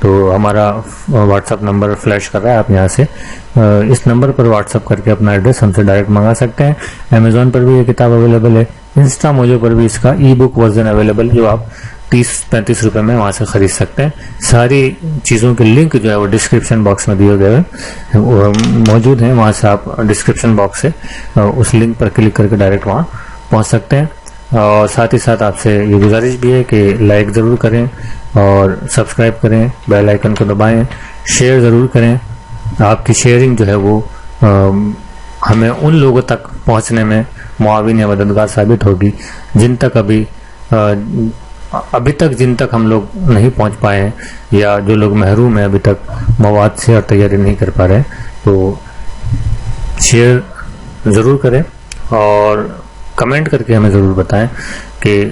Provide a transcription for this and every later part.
تو ہمارا what's app number flash کر رہا ہے، آپ یہاں سے اس نمبر پر واٹس ایپ کر کے اپنا ایڈریس ہم سے ڈائریکٹ منگا سکتے ہیں۔ امیزون پر بھی یہ کتاب اویلیبل ہے، انسٹا موجو پر بھی اس کا ای بک ورژن اویلیبل، جو آپ 30-35 روپے میں وہاں سے خرید سکتے ہیں۔ ساری چیزوں کے لنک جو ہے وہ ڈسکرپشن باکس میں دیے گئے موجود ہیں، وہاں سے آپ ڈسکرپشن باکس سے اس لنک پر کلک کر کے ڈائریکٹ وہاں پہنچ سکتے ہیں۔ اور ساتھ ہی ساتھ آپ سے یہ گزارش بھی ہے کہ لائک ضرور کریں اور سبسکرائب کریں، بیل آئیکن کو دبائیں، شیئر ضرور کریں۔ آپ کی شیئرنگ جو ہے وہ ہمیں ان لوگوں تک پہنچنے میں معاون یا مددگار ثابت ہوگی جن تک ابھی تک جن تک ہم لوگ نہیں پہنچ پائے ہیں، یا جو لوگ محروم ہیں ابھی تک مواد سے اور تیاری نہیں کر پا رہے ہیں۔ تو شیئر ضرور کریں اور کمنٹ کر کے ہمیں ضرور بتائیں کہ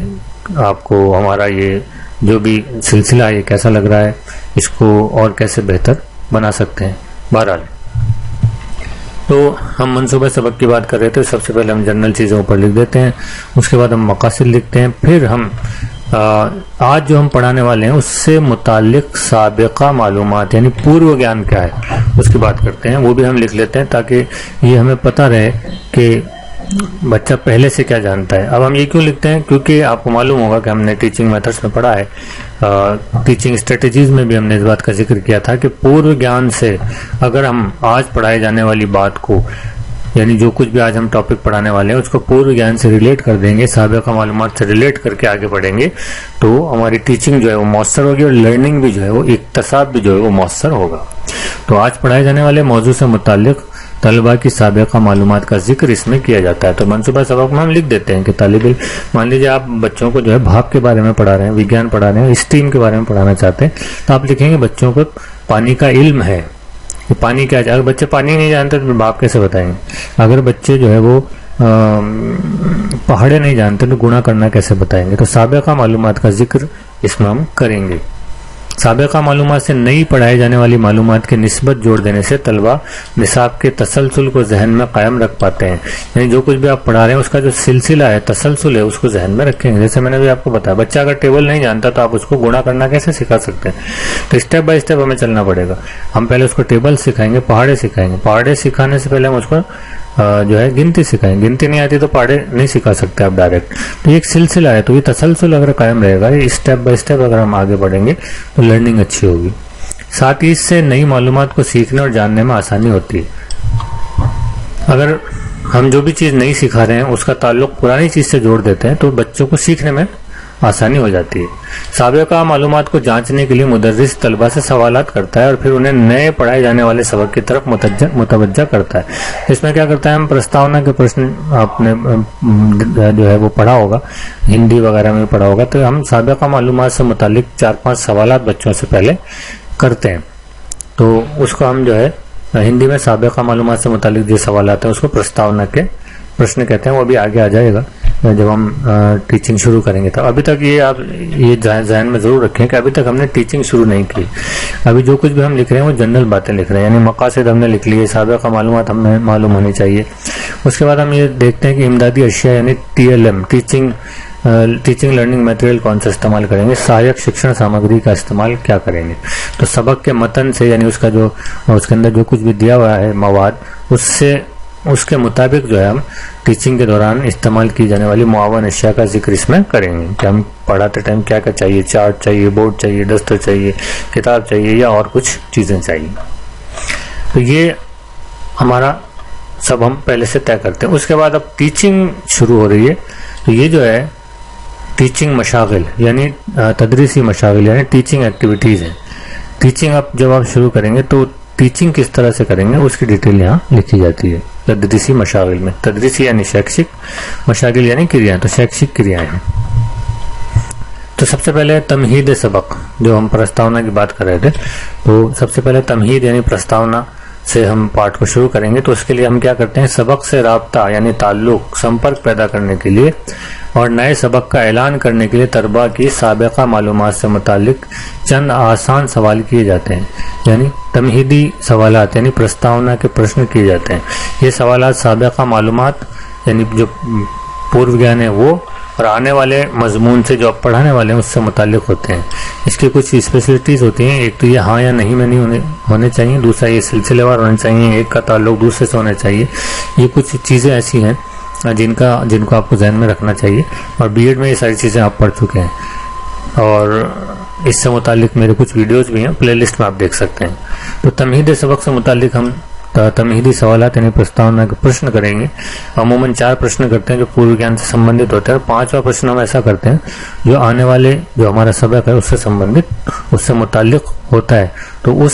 آپ کو ہمارا یہ جو بھی سلسلہ ہے یہ کیسا لگ رہا ہے، اس کو اور کیسے بہتر بنا سکتے ہیں۔ بہرحال تو ہم منصوبہ سبق کی بات کر رہے تھے، سب سے پہلے ہم جنرل چیزوں پر لکھ دیتے ہیں، اس کے بعد ہم مقاصد لکھتے ہیں، پھر ہم آج جو ہم پڑھانے والے ہیں اس سے متعلق سابقہ معلومات یعنی پورو گیان کیا ہے اس کی بات کرتے ہیں، وہ بھی ہم لکھ لیتے ہیں تاکہ یہ ہمیں پتہ رہے کہ بچہ پہلے سے کیا جانتا ہے۔ اب ہم یہ کیوں لکھتے ہیں؟ کیونکہ آپ کو معلوم ہوگا کہ ہم نے ٹیچنگ میتھڈز میں پڑھا ہے، ٹیچنگ اسٹریٹجیز میں بھی ہم نے اس بات کا ذکر کیا تھا کہ پورو گیان سے اگر ہم آج پڑھائے جانے والی بات کو، یعنی جو کچھ بھی آج ہم ٹاپک پڑھانے والے ہیں اس کو پورو گیان سے ریلیٹ کر دیں گے، سابقہ معلومات سے ریلیٹ کر کے آگے بڑھیں گے، تو ہماری ٹیچنگ جو ہے وہ مؤثر ہوگی اور لرننگ بھی جو ہے وہ اکتساب بھی جو ہے وہ مؤثر ہوگا۔ تو آج پڑھائے جانے والے موضوع سے متعلق طلبہ کی سابقہ معلومات کا ذکر اس میں کیا جاتا ہے۔ تو منصوبہ سبق میں ہم لکھ دیتے ہیں کہ طالب علم، مان لیجیے آپ بچوں کو جو ہے بھاپ کے بارے میں پڑھا رہے ہیں، وگیان پڑھا رہے ہیں، اسٹیم کے بارے میں پڑھانا چاہتے ہیں، تو آپ لکھیں گے بچوں کو پانی کا علم ہے کہ پانی کیا ہے۔ اگر بچے پانی نہیں جانتے تو بھاپ کیسے بتائیں گے؟ اگر بچے جو ہے وہ پہاڑے نہیں جانتے تو گنا کرنا کیسے بتائیں گے؟ تو سابقہ معلومات کا ذکر اس میں ہم کریں گے۔ سابقہ معلومات سے نئی پڑھائی جانے والی معلومات کی نسبت جوڑ دینے سے طلبہ نصاب کے تسلسل کو ذہن میں قائم رکھ پاتے ہیں، یعنی جو کچھ بھی آپ پڑھا رہے ہیں اس کا جو سلسلہ ہے، تسلسل ہے، اس کو ذہن میں رکھیں گے۔ جیسے میں نے بھی آپ کو بتایا، بچہ اگر ٹیبل نہیں جانتا تو آپ اس کو گنا کرنا کیسے سکھا سکتے ہیں؟ تو اسٹیپ بائی اسٹیپ ہمیں چلنا پڑے گا۔ ہم پہلے اس کو ٹیبل سکھائیں گے، پہاڑے سکھائیں گے، پہاڑے سکھانے سے پہلے ہم اس کو جو ہے گنتی سکھائیں گے، گنتی نہیں آتی تو پہاڑے نہیں سکھا سکتے آپ ڈائریکٹ۔ تو یہ ایک سلسلہ ہے، تو یہ تسلسل اگر قائم رہے گا، یہ اسٹیپ بائی اسٹیپ اگر ہم آگے بڑھیں گے تو لرننگ اچھی ہوگی۔ ساتھ ہی اس سے نئی معلومات کو سیکھنے اور جاننے میں آسانی ہوتی ہے۔ اگر ہم جو بھی چیز نہیں سکھا رہے ہیں اس کا تعلق پرانی چیز سے جوڑ دیتے ہیں تو بچوں کو سیکھنے میں آسانی ہو جاتی ہے۔ سابقہ معلومات کو جانچنے کے لیے مدرس طلبہ سے سوالات کرتا ہے اور پھر انہیں نئے پڑھائے جانے والے سبق کی طرف متوجہ کرتا ہے۔ اس میں کیا کرتا ہے؟ ہم پرستاونا کے پرشن آپ نے جو ہے وہ پڑھا ہوگا، ہندی وغیرہ میں پڑھا ہوگا، تو ہم سابقہ معلومات سے متعلق 4-5 سوالات بچوں سے پہلے کرتے ہیں، تو اس کو ہم جو ہے ہندی میں سابقہ معلومات سے متعلق جو سوالات ہیں اس کو پرستاونا کے پرشن کہتے ہیں۔ وہ بھی آگے آ جائے گا جب ہم ٹیچنگ شروع کریں گے۔ تو ابھی تک یہ آپ یہ ذہن میں ضرور رکھیں کہ ابھی تک ہم نے ٹیچنگ شروع نہیں کی، ابھی جو کچھ بھی ہم لکھ رہے ہیں وہ جنرل باتیں لکھ رہے ہیں، یعنی مقاصد ہم نے لکھ لیے، سابقہ معلومات ہمیں معلوم ہونی چاہیے۔ اس کے بعد ہم یہ دیکھتے ہیں کہ امدادی اشیاء یعنی TLM ٹیچنگ لرننگ میٹیریل کون سا استعمال کریں گے، سہایک شکشن سامگری کا استعمال کیا کریں گے۔ تو سبق کے متن سے یعنی اس کے اندر جو کچھ بھی دیا ہوا ہے مواد، اس کے مطابق جو ہے ہم ٹیچنگ کے دوران استعمال کی جانے والی معاون اشیاء کا ذکر اس میں کریں گے کہ ہم پڑھاتے ٹائم کیا کیا چاہیے، چارٹ چاہیے، بورڈ چاہیے، دستر چاہیے، کتاب چاہیے یا اور کچھ چیزیں چاہیے۔ تو یہ ہمارا سب ہم پہلے سے طے کرتے ہیں۔ اس کے بعد اب ٹیچنگ شروع ہو رہی ہے، تو یہ جو ہے ٹیچنگ مشاغل یعنی تدریسی مشاغل یعنی ٹیچنگ ایکٹیویٹیز ہیں۔ ٹیچنگ اب جب آپ شروع کریں گے تو ٹیچنگ کس طرح سے کریں گے اس کی ڈیٹیل یہاں لکھی جاتی ہے تدریسی مشاغل میں۔ تدریسی یعنی شیکشک، مشاغل یعنی کریائیں، تو شیکشک کریائیں ہیں۔ تو سب سے پہلے تمہید سبق، جو ہم پرستاونا کی بات کر رہے تھے، تو سب سے پہلے تمہید یعنی پرستاونا سے ہم پارٹ کو شروع کریں گے۔ تو اس کے لیے ہم کیا کرتے ہیں؟ سبق سے رابطہ یعنی تعلق، سمپرک پیدا کرنے کے لیے اور نئے سبق کا اعلان کرنے کے لیے طلباء کی سابقہ معلومات سے متعلق چند آسان سوال کیے جاتے ہیں، یعنی تمہیدی سوالات یعنی پرستاونا کے پرشن کیے جاتے ہیں۔ یہ سوالات سابقہ معلومات یعنی جو پورو گیان ہے وہ اور آنے والے مضمون سے جو آپ پڑھانے والے ہیں اس سے متعلق ہوتے ہیں۔ اس کی کچھ اسپیشلٹیز ہوتی ہیں. ایک تو یہ ہاں یا نہیں میں نہیں ہونے چاہیے. دوسرا یہ سلسلے وار ہونے چاہیے. ایک کا تعلق دوسرے سے ہونا چاہیے. یہ کچھ چیزیں ایسی ہیں جن کو آپ کو ذہن میں رکھنا چاہیے. اور بی ایڈ میں یہ ساری چیزیں آپ پڑھ چکے ہیں اور اس سے متعلق میرے کچھ ویڈیوز بھی ہیں, پلے لسٹ میں آپ دیکھ سکتے ہیں. تو تمہید سبق سے متعلق ہم تمہیدی سوالات یعنی پرستاونا کے پرشن کریں گے. عموماً 4 پرشن کرتے ہیں جو پورو گیان سے سمبندھت ہوتے ہیں, اور 5واں پرشن ہم ایسا کرتے ہیں جو آنے والے جو ہمارا سبق ہے اس سے سمبندھت, اس سے متعلق ہوتا ہے. تو اس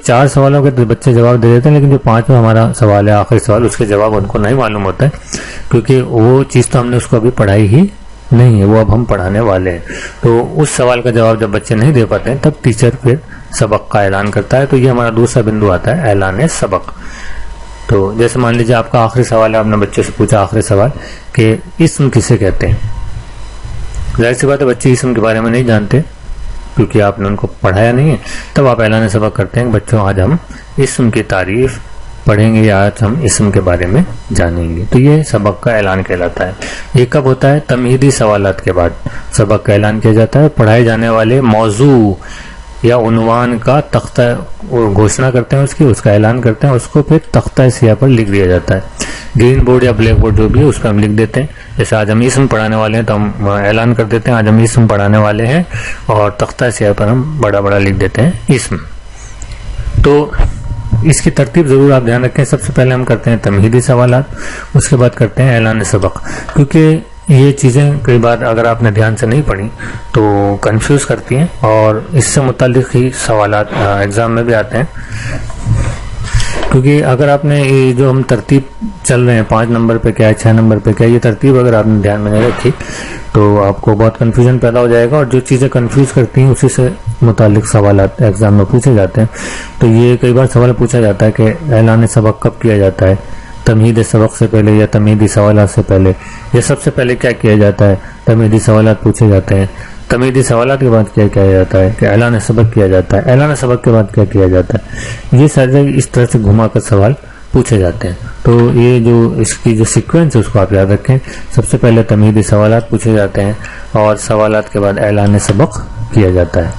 4 سوالوں کے بچے جواب دے دیتے ہیں, لیکن جو 5واں ہمارا سوال ہے, آخری سوال, اس کے جواب ان کو نہیں معلوم ہوتا ہے, کیونکہ وہ چیز تو ہم نے اس کو ابھی پڑھائی ہی نہیں ہے, وہ اب ہم پڑھانے والے ہیں. تو اس سوال کا جواب جب بچے نہیں دے پاتے ہیں تب ٹیچر پھر سبق کا اعلان کرتا ہے. تو یہ ہمارا دوسرا بندو آتا ہے, اعلان سبق. تو جیسے مان لیجیے آپ کا آخری سوال ہے, آپ نے بچے سے پوچھا آخری سوال کہ اسم کسے کہتے ہیں. ظاہر سی بات ہے بچے اسم کے بارے میں نہیں جانتے کیونکہ آپ نے ان کو پڑھایا نہیں ہے. تب آپ اعلان سبق کرتے ہیں کہ بچوں آج ہم اسم کی تعریف پڑھیں گے یا آج ہم اسم کے بارے میں جانیں گے. تو یہ سبق کا اعلان کہلاتا ہے. یہ کب ہوتا ہے؟ تمہیدی سوالات کے بعد سبق کا اعلان کیا جاتا ہے. پڑھائے جانے والے موضوع یا عنوان کا تختہ گھوشنا کرتے ہیں, اس کا اعلان کرتے ہیں, اس کو پھر تختہ سیاہ پر لکھ دیا جاتا ہے. گرین بورڈ یا بلیک بورڈ جو بھی ہے اس پہ ہم لکھ دیتے ہیں. جیسے آج ہم اسم پڑھانے والے ہیں تو ہم اعلان کر دیتے ہیں آج ہم اسم پڑھانے والے ہیں, اور تختہ سیاہ پر ہم بڑا بڑا لکھ دیتے ہیں اسم. تو اس کی ترتیب ضرور آپ دھیان رکھیں. سب سے پہلے ہم کرتے ہیں تمہیدی سوالات, اس کے بعد کرتے ہیں اعلان سبق, کیونکہ یہ چیزیں کئی بار اگر آپ نے دھیان سے نہیں پڑھی تو کنفیوز کرتی ہیں, اور اس سے متعلق ہی سوالات ایگزام میں بھی آتے ہیں. کیونکہ اگر آپ نے یہ جو ہم ترتیب چل رہے ہیں 5 نمبر پہ کیا ہے 6 نمبر پہ کیا ہے, یہ ترتیب اگر آپ نے دھیان میں نہیں رکھی تو آپ کو بہت کنفیوژن پیدا ہو جائے گا, اور جو چیزیں کنفیوز کرتی ہیں اسی سے متعلق سوالات ایگزام میں پوچھے جاتے ہیں. تو یہ کئی بار سوال پوچھا جاتا ہے کہ اعلان سبق کب کیا جاتا ہے, تمہید سبق سے پہلے یا تمہیدی سوالات سے پہلے, یا سب سے پہلے کیا کیا جاتا ہے. تمہیدی سوالات پوچھے جاتے ہیں, تمہیدی سوالات کے بعد کیا کیا جاتا ہے, کہ اعلان سبق کیا جاتا ہے, اعلان سبق کے بعد کیا کیا جاتا ہے. یہ سارے اس طرح سے گھما کر سوال پوچھے جاتے ہیں. تو یہ جو اس کی جو سیکوینس ہے اس کو آپ یاد رکھیں. سب سے پہلے تمہیدی سوالات پوچھے جاتے ہیں, اور سوالات کے بعد اعلان سبق کیا جاتا ہے.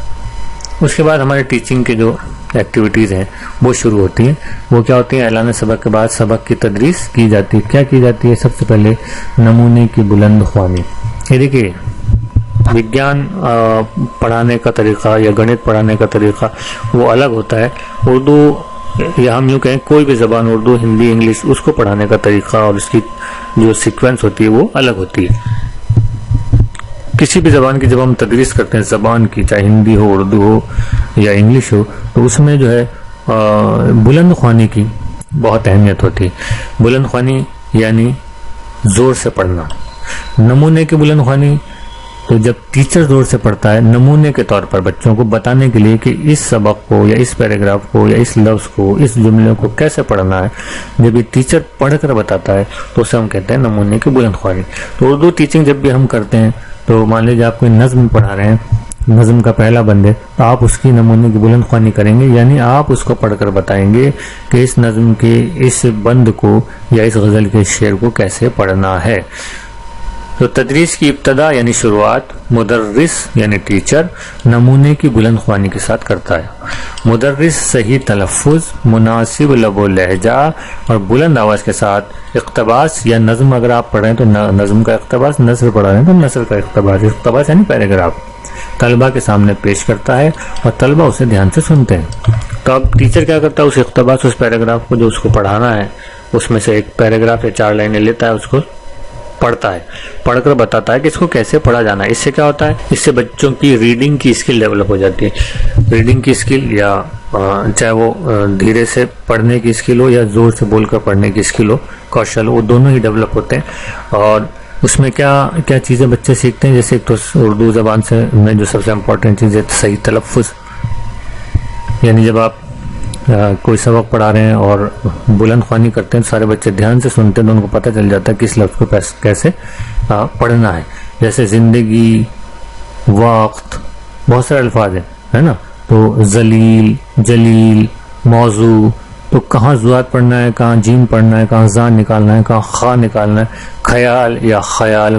اس کے بعد ہمارے ٹیچنگ کے جو ایکٹیویٹیز ہیں وہ شروع ہوتی ہیں. وہ کیا ہوتی ہیں؟ اعلان سبق کے بعد سبق کی تدریس کی جاتی ہے. کیا کی جاتی ہے؟ سب سے پہلے نمونے کی بلند خوانی. یہ دیکھیے وگیان پڑھانے کا طریقہ یا گنت پڑھانے کا طریقہ وہ الگ ہوتا ہے. اردو یا ہم یوں کہیں کوئی بھی زبان, اردو, ہندی, انگلش, اس کو پڑھانے کا طریقہ اور اس کی جو سیکوینس ہوتی ہے وہ الگ ہوتی ہے. کسی بھی زبان کی جب ہم تدریس کرتے ہیں, زبان کی, چاہے ہندی ہو, اردو ہو یا انگلش ہو, تو اس میں جو ہے بلند خوانی کی بہت اہمیت ہوتی ہے. بلند خوانی یعنی زور سے پڑھنا. نمونے کی بلند خوانی تو جب ٹیچر زور سے پڑھتا ہے نمونے کے طور پر بچوں کو بتانے کے لیے کہ اس سبق کو یا اس پیراگراف کو یا اس لفظ کو, اس جملے کو کیسے پڑھنا ہے, جب یہ ٹیچر پڑھ کر بتاتا ہے تو اسے ہم کہتے ہیں نمونے کی بلند خوانی. تو اردو ٹیچنگ جب بھی ہم کرتے ہیں تو مان لیجیے آپ کوئی نظم پڑھا رہے ہیں, نظم کا پہلا بند ہے, تو آپ اس کی نمونے کی بلند خوانی کریں گے, یعنی آپ اس کو پڑھ کر بتائیں گے کہ اس نظم کے اس بند کو یا اس غزل کے شعر کو کیسے پڑھنا ہے. تو تدریس کی ابتدا یعنی شروعات مدرس یعنی ٹیچر نمونے کی بلند خوانی کے ساتھ کرتا ہے. مدرس صحیح تلفظ, مناسب لب و لہجہ اور بلند آواز کے ساتھ اقتباس یا نظم اگر آپ پڑھ رہے ہیں تو نظم کا اقتباس, نثر پڑھا رہے ہیں تو نثر کا اقتباس, اقتباس یعنی پیراگراف طلبہ کے سامنے پیش کرتا ہے اور طلبہ اسے دھیان سے سنتے ہیں. تو اب ٹیچر کیا کرتا ہے, اس اقتباس, اس پیراگراف کو جو اس کو پڑھانا ہے اس میں سے ایک پیراگراف یا 4 لائنیں لیتا ہے, اس کو پڑھتا ہے, پڑھ کر بتاتا ہے کہ اس کو کیسے پڑھا جانا ہے. اس سے کیا ہوتا ہے, اس سے بچوں کی ریڈنگ کی اسکل ڈیولپ ہو جاتی ہے. ریڈنگ کی اسکل یا چاہے وہ دھیرے سے پڑھنے کی اسکل ہو یا زور سے بول کر پڑھنے کی اسکل ہو, کوشل, وہ دونوں ہی ڈیولپ ہوتے ہیں. اور اس میں کیا چیزیں بچے سیکھتے ہیں, جیسے ایک تو اردو زبان سے میں جو سب سے امپورٹنٹ چیز ہے صحیح تلفظ, یعنی جب آپ کوئی سبق پڑھا رہے ہیں اور بلند خوانی کرتے ہیں سارے بچے دھیان سے سنتے ہیں تو ان کو پتہ چل جاتا ہے کہ اس لفظ کو کیسے پڑھنا ہے. جیسے زندگی, وقت, بہت سارے الفاظ ہیں, ہے نا. تو ذلیل, جلیل, موضوع, تو کہاں زوات پڑھنا ہے, کہاں جیم پڑھنا ہے, کہاں زان نکالنا ہے, کہاں خا نکالنا ہے, خیال یا خیال,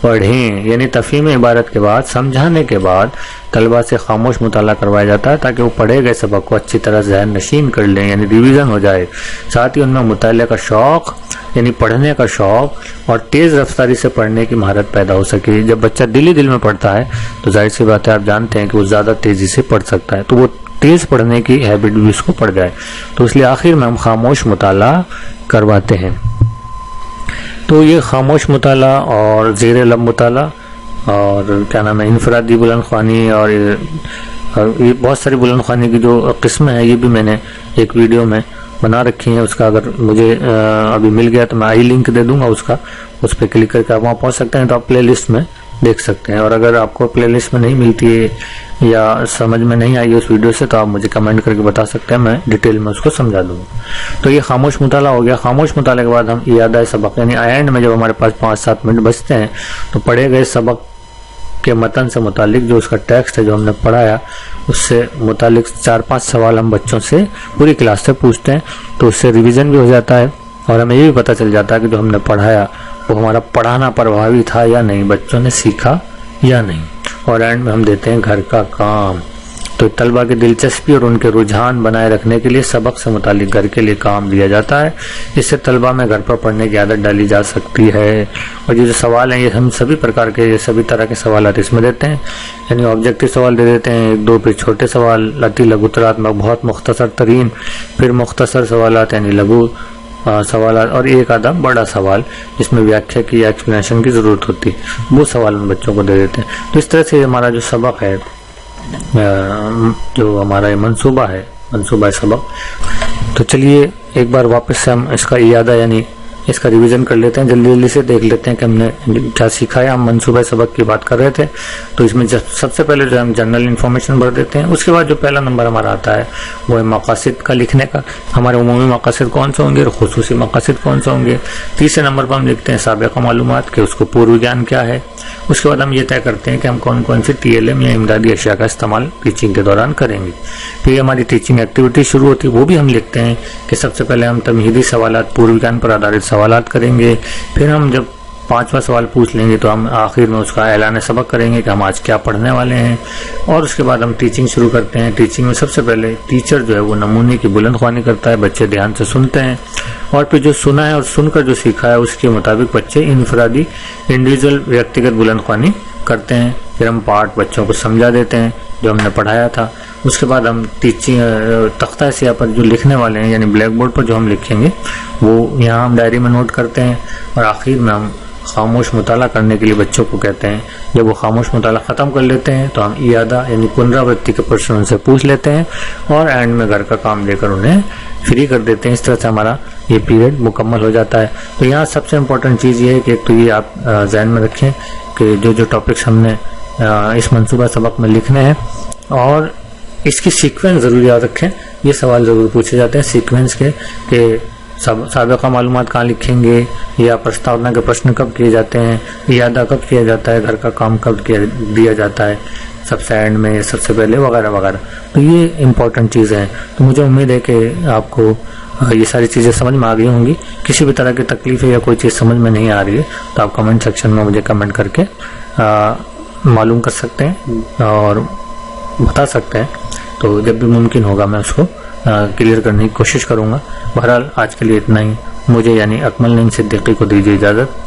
پڑھیں، یعنی تفہیم عبارت کے بعد، سمجھانے کے بعد طلبہ سے خاموش مطالعہ کروایا جاتا ہے تاکہ وہ پڑھے گئے سبق کو اچھی طرح ذہن نشین کر لیں، یعنی ریویژن ہو جائے. ساتھ ہی ان میں مطالعہ کا شوق، یعنی پڑھنے کا شوق اور تیز رفتاری سے پڑھنے کی مہارت پیدا ہو سکے. جب بچہ دل میں پڑھتا ہے تو ظاہر سی بات ہے آپ جانتے ہیں کہ وہ زیادہ تیزی سے پڑھ سکتا ہے، تو وہ تیز پڑھنے کی ہیبٹ بھی اس کو پڑ جائے. تو اس لیے آخر میں ہم خاموش مطالعہ کرواتے ہیں. تو یہ خاموش مطالعہ اور زیر لب مطالعہ اور کیا نام ہے انفرادی بلند خوانی اور یہ بہت ساری بلند خوانی کی جو قسمیں ہیں یہ بھی میں نے ایک ویڈیو میں بنا رکھی ہیں. اس کا اگر مجھے ابھی مل گیا تو میں آئی لنک دے دوں گا اس کا، اس پہ کلک کر کے آپ وہاں پہنچ سکتے ہیں، تو آپ پلے لسٹ میں دیکھ سکتے ہیں. اور اگر آپ کو پلے لسٹ میں نہیں ملتی ہے یا سمجھ میں نہیں آئی اس ویڈیو سے تو آپ مجھے کمنٹ کر کے بتا سکتے ہیں، میں ڈیٹیل میں اس کو سمجھا دوں گا. تو یہ خاموش مطالعہ ہو گیا. خاموش مطالعے کے بعد ہم اعادہ سبق، یعنی اینڈ میں جب ہمارے پاس 5-7 منٹ بچتے ہیں تو پڑھے گئے سبق کے متن سے متعلق جو اس کا ٹیکسٹ ہے جو ہم نے پڑھایا اس سے متعلق 4-5 سوال ہم بچوں سے پوری کلاس سے پوچھتے ہیں. تو اس سے ریویژن بھی ہو جاتا ہے اور ہمیں یہ بھی پتہ چل جاتا ہے کہ جو ہم نے پڑھایا وہ ہمارا پڑھانا پربھاوی تھا یا نہیں، بچوں نے سیکھا یا نہیں. اور اینڈ میں ہم دیتے ہیں گھر کا کام. تو طلبہ کی دلچسپی اور ان کے رجحان بنائے رکھنے کے لیے سبق سے متعلق گھر کے لیے کام دیا جاتا ہے. اس سے طلبہ میں گھر پر پڑھنے کی عادت ڈالی جا سکتی ہے. اور یہ جو سوال ہیں یہ ہم سبھی پرکار کے، یہ سبھی طرح کے سوالات اس میں دیتے ہیں. یعنی آبجیکٹیو سوال دے دیتے ہیں 1-2، پھر چھوٹے سوال لتی لگوتراتمک بہت مختصر ترین، پھر مختصر سوالات یعنی لگو سوالات، اور ایک آدھا بڑا سوال جس میں ویاکھیا کی یا ایکسپلینیشن کی ضرورت ہوتی ہے، وہ سوال ہم بچوں کو دے دیتے ہیں. تو اس طرح سے ہمارا جو سبق ہے، جو ہمارا منصوبہ ہے، منصوبہ سبق. تو چلیے ایک بار واپس سے ہم اس کا اعادہ یعنی اس کا ریویژن کر لیتے ہیں، جلدی سے دیکھ لیتے ہیں کہ ہم نے کیا سیکھا ہے. ہم منصوبہ سبق کی بات کر رہے تھے، تو اس میں سب سے پہلے جو ہم جنرل انفارمیشن بھر دیتے ہیں. اس کے بعد جو پہلا نمبر ہمارا آتا ہے وہ ہے مقاصد کا لکھنے کا. ہمارے عمومی مقاصد کون سے ہوں گے اور خصوصی مقاصد کون سے ہوں گے. تیسرے نمبر پر ہم لکھتے ہیں سابقہ معلومات کہ اس کو پورو گیان کیا ہے. اس کے بعد ہم یہ طے کرتے ہیں کہ ہم کون کون سی TLM یا امدادی اشیاء کا استعمال ٹیچنگ کے دوران کریں گے. پھر ہماری ٹیچنگ ایکٹیویٹی شروع ہوتی ہے، وہ بھی ہم لکھتے ہیں کہ سب سے پہلے ہم تمہیدی سوالات، پورو گیان پر آدھارت سوالات کریں گے. پھر ہم جب 5واں سوال پوچھ لیں گے تو ہم آخر میں اس کا اعلان سبق کریں گے کہ ہم آج کیا پڑھنے والے ہیں. اور اس کے بعد ہم ٹیچنگ شروع کرتے ہیں. ٹیچنگ میں سب سے پہلے ٹیچر جو ہے وہ نمونے کی بلند خوانی کرتا ہے، بچے دھیان سے سنتے ہیں اور پھر جو سنا ہے اور سن کر جو سیکھا ہے اس کے مطابق بچے انفرادی انڈیویجول ویکتیگت بلند خوانی کرتے ہیں. پھر ہم پارٹ بچوں کو سمجھا دیتے ہیں جو ہم نے پڑھایا تھا. اس کے بعد ہم ٹیچنگ تختہ سیاہ پر جو لکھنے والے ہیں یعنی بلیک بورڈ پر جو ہم لکھیں گے وہ یہاں ہم ڈائری میں نوٹ کرتے ہیں. اور آخر میں ہم خاموش مطالعہ کرنے کے لیے بچوں کو کہتے ہیں. جب وہ خاموش مطالعہ ختم کر لیتے ہیں تو ہم اعادہ یعنی پنراورتی کے پرشن ان سے پوچھ لیتے ہیں اور اینڈ میں گھر کا کام دے کر انہیں فری کر دیتے ہیں. اس طرح سے ہمارا یہ پیریڈ مکمل ہو جاتا ہے. تو یہاں سب سے امپورٹنٹ چیز یہ ہے کہ ایک تو یہ آپ ذہن میں رکھیں کہ جو ٹاپکس ہم نے اس منصوبہ سبق میں لکھنے ہیں اور اس کی سیکوینس ضرور یاد رکھیں. یہ سوال ضرور پوچھے جاتے ہیں سیکوینس کے کہ سابقہ معلومات کہاں لکھیں گے، یا پرستاونا کے پرشن کب کیے جاتے ہیں، اعادہ کب کیا جاتا ہے، گھر کا کام کب دیا جاتا ہے، سب سے اینڈ میں، سب سے پہلے، وغیرہ وغیرہ. تو یہ امپورٹنٹ چیزیں ہیں. تو مجھے امید ہے کہ آپ کو یہ ساری چیزیں سمجھ میں آ گئی ہوں گی. کسی بھی طرح کی تکلیف ہے یا کوئی چیز سمجھ میں نہیں آ رہی ہے تو آپ کمنٹ سیکشن میں مجھے کمنٹ کر کے معلوم کر سکتے ہیں اور بتا سکتے ہیں. تو جب بھی ممکن ہوگا میں اس کو کلیئر کرنے کی کوشش کروں گا. بہرحال آج کے لیے اتنا ہی. مجھے یعنی اکمل نعیم صدیقی کو دیجیے اجازت.